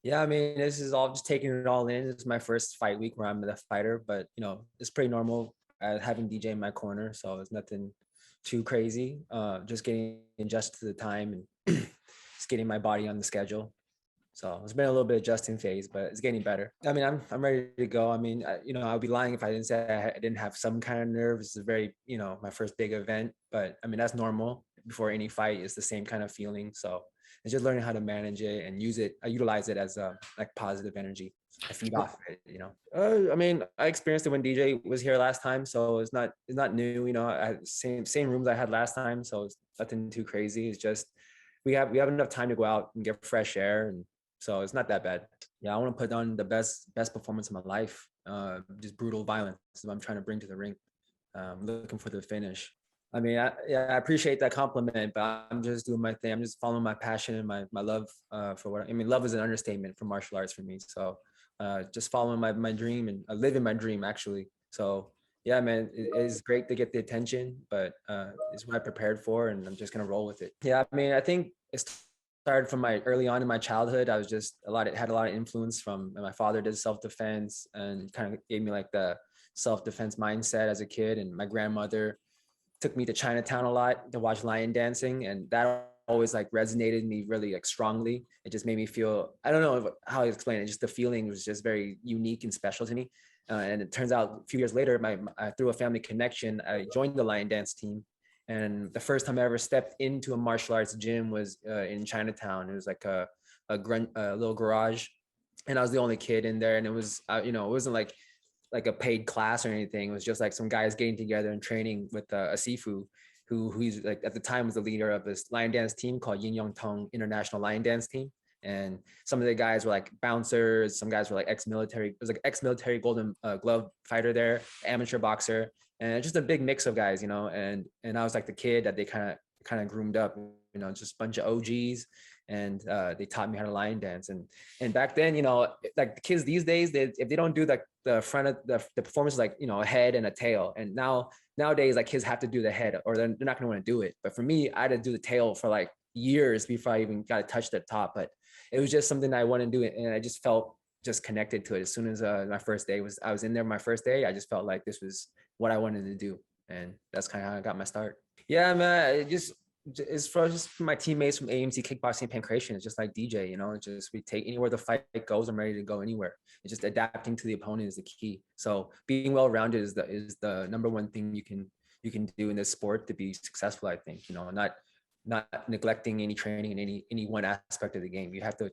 Yeah, I mean, this is all just taking it all in. This is my first fight week where I'm the fighter, but it's pretty normal having DJ in my corner, so it's nothing too crazy. Just getting adjusted to the time and just getting my body on the schedule. So it's been a little bit adjusting phase, but it's getting better. I mean, I'm ready to go. I mean, I'd be lying if I didn't say I didn't have some kind of nerves. It's a very, my first big event, but I mean, that's normal. Before any fight, it's the same kind of feeling. So it's just learning how to manage it and use it. I utilize it as like positive energy. I feed off of it. I mean, I experienced it when DJ was here last time, so it's not new. I had same rooms I had last time, so it's nothing too crazy. It's just we have enough time to go out and get fresh air, and so it's not that bad. Yeah, I want to put on the best performance of my life. Just brutal violence is what I'm trying to bring to the ring. Looking for the finish. I mean, I appreciate that compliment, but I'm just doing my thing. I'm just following my passion and my love for what I mean. Love is an understatement for martial arts for me. So just following my dream and living my dream actually. So yeah, man, it is great to get the attention, but it's what I prepared for, and I'm just gonna roll with it. Yeah, I mean, I think it's started from my early on in my childhood. I was just had a lot of influence from my father did self-defense and kind of gave me like the self-defense mindset as a kid. And my grandmother took me to Chinatown a lot to watch lion dancing, and that always like resonated me really like strongly. It just made me feel, I don't know how to explain it, just the feeling was just very unique and special to me. And it turns out a few years later, through a family connection, I joined the lion dance team. And the first time I ever stepped into a martial arts gym was in Chinatown. It was like a little garage, and I was the only kid in there. And it was, it wasn't like a paid class or anything. It was just like some guys getting together and training with a Sifu who's like at the time was the leader of this lion dance team called Yin Yong Tong International Lion Dance Team. And some of the guys were like bouncers, some guys were like ex-military. It was like ex-military golden glove fighter there, amateur boxer, and just a big mix of guys, and I was like the kid that they kind of groomed up, just a bunch of OGs, and they taught me how to lion dance. And back then, like the kids these days, if they don't do like the front of the performance is like a head and a tail, and nowadays like kids have to do the head or they're not going to want to do it. But for me, I had to do the tail for like years before I even got to touch the top. But it was just something that I wanted to do, and I just felt just connected to it as soon as my first day I was in there. My first day, I just felt like this was what I wanted to do, and that's kind of how I got my start. Yeah, man, it's for just my teammates from AMC Kickboxing Pancration. It's just like DJ, it's just we take anywhere the fight goes. I'm ready to go anywhere. It's just adapting to the opponent is the key. So being well rounded is the number one thing you can do in this sport to be successful. I think not neglecting any training in any one aspect of the game. You have to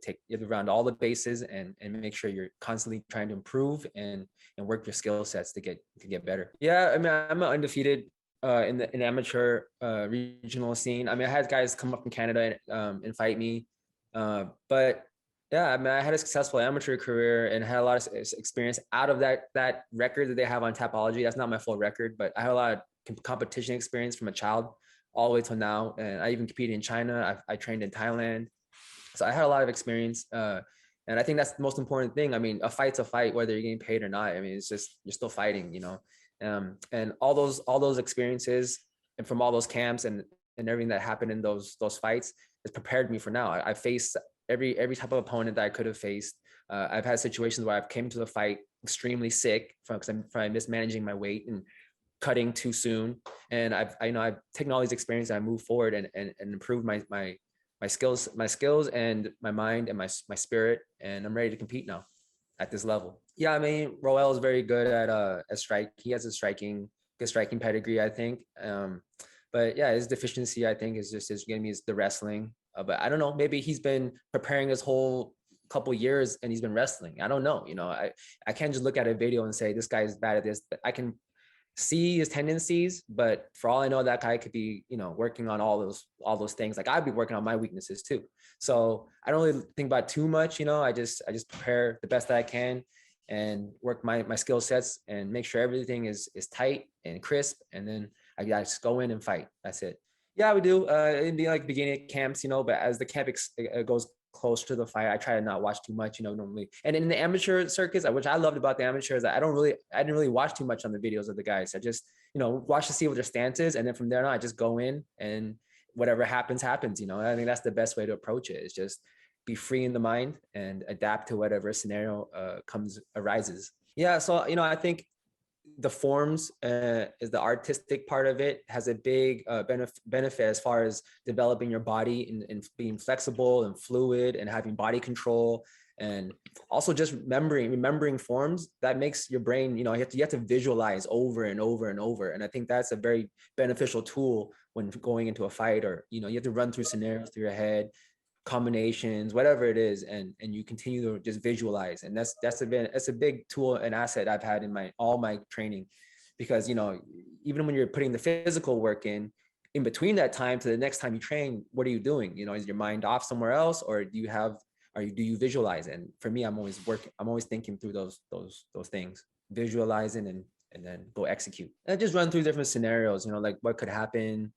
round all the bases and make sure you're constantly trying to improve and work your skill sets to get better. Yeah, I mean, I'm undefeated in the amateur regional scene. I mean, I had guys come up from Canada and fight me, but yeah, I mean, I had a successful amateur career and had a lot of experience out of that record that they have on Tapology. That's not my full record, but I had a lot of competition experience from a child all the way till now. And I even competed in China. I trained in Thailand, so I had a lot of experience. And I think that's the most important thing. I mean, a fight's a fight, whether you're getting paid or not. I mean, it's just you're still fighting. And all those experiences and from all those camps and everything that happened in those fights has prepared me for now. I faced every type of opponent that I could have faced. I've had situations where I've came to the fight extremely sick from mismanaging my weight and cutting too soon. And I've taken all these experiences and I moved forward and improved my skills and my mind and my spirit. And I'm ready to compete now at this level. Yeah, I mean, Roel is very good at strike. He has good striking pedigree, I think. But yeah, his deficiency, I think, is just his game is the wrestling. But I don't know, maybe he's been preparing his whole couple years and he's been wrestling. I don't know. I can't just look at a video and say this guy is bad at this. But I can see his tendencies, but for all I know, that guy could be, working on all those things. Like I'd be working on my weaknesses too. So I don't really think about it too much. I just prepare the best that I can and work my skill sets and make sure everything is tight and crisp. And then I just go in and fight. That's it. Yeah, we do. In the like beginning camps, but as the camp goes close to the fight, I try to not watch too much, normally. And in the amateur circuits, which I loved about the amateurs, I didn't really watch too much on the videos of the guys. I just, watch to see what their stance is. And then from there on, I just go in and whatever happens. I think that's the best way to approach it. It's just be free in the mind and adapt to whatever scenario arises. Yeah, so I think the forms is the artistic part of it, has a big benefit as far as developing your body and being flexible and fluid and having body control, and also just remembering forms. That makes your brain, you have to visualize over and over and over, and I think that's a very beneficial tool when going into a fight, or you have to run through scenarios through your head, combinations, whatever it is, and you continue to just visualize. And that's a big tool and asset I've had in all my training, because even when you're putting the physical work in between that time to the next time you train, what are you doing? Is your mind off somewhere else, or do you visualize? And for me, I'm always thinking through those things, visualizing, and then go execute. And I just run through different scenarios, like what could happen,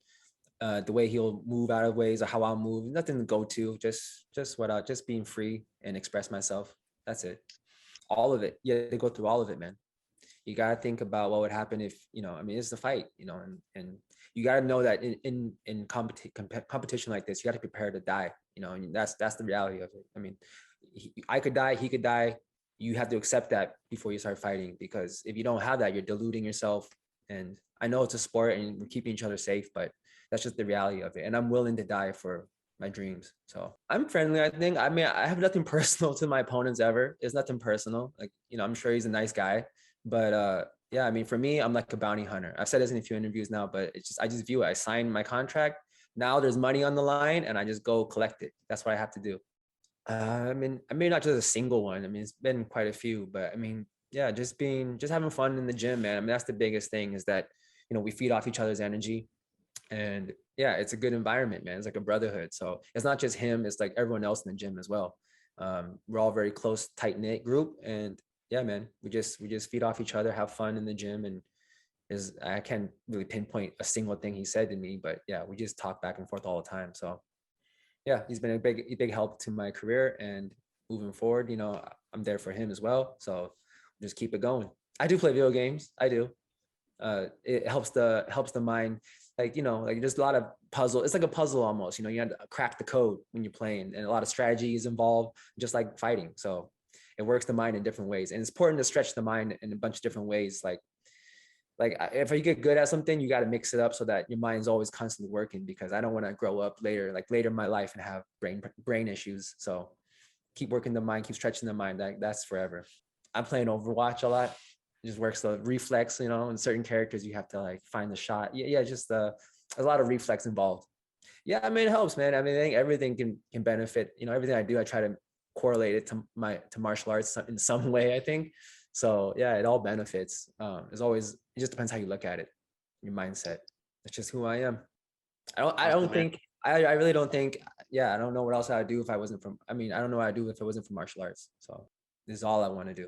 the way he'll move out of ways, or how I'll move. Nothing to go to, just being free and express myself. That's it. All of it. Yeah, they go through all of it, man. You gotta think about what would happen if, it's the fight, and you gotta know that in competition like this, you gotta prepare to die, and that's the reality of it. I could die, he could die. You have to accept that before you start fighting, because if you don't have that, you're deluding yourself. And I know it's a sport and we're keeping each other safe, but that's just the reality of it. And I'm willing to die for my dreams. So I'm friendly, I think. I have nothing personal to my opponents ever. It's nothing personal. Like, I'm sure he's a nice guy, but yeah, for me, I'm like a bounty hunter. I've said this in a few interviews now, but I just view it. I signed my contract. Now there's money on the line and I just go collect it. That's what I have to do. Not just a single one. It's been quite a few, but yeah, just having fun in the gym, man. That's the biggest thing, is that, we feed off each other's energy. And yeah, it's a good environment, man. It's like a brotherhood. So it's not just him, it's like everyone else in the gym as well. We're all very close, tight knit group. And yeah, man, we just feed off each other, have fun in the gym. And I can't really pinpoint a single thing he said to me, but yeah, we just talk back and forth all the time. So yeah, he's been a big help to my career, and moving forward, I'm there for him as well. So just keep it going. I do play video games. I do. It helps the mind. Like, like there's a lot of puzzle. It's like a puzzle almost. You have to crack the code when you're playing, and a lot of strategy is involved, just like fighting. So it works the mind in different ways, and it's important to stretch the mind in a bunch of different ways. Like if you get good at something, you got to mix it up so that your mind's always constantly working, because I don't want to grow up later in my life and have brain issues. So keep working the mind, keep stretching the mind. That's forever. I'm playing Overwatch a lot. It just works the reflex, in certain characters you have to like find the shot. Yeah, just there's a lot of reflex involved. Yeah, it helps, man. I think everything can benefit. Everything I do, I try to correlate it to martial arts in some way, I think. So yeah, it all benefits. It just depends how you look at it, your mindset. That's just who I am. I don't think, I really don't think, I don't know what else I would do if I wasn't from, I don't know what I'd do if it wasn't for martial arts. So this is all I want to do.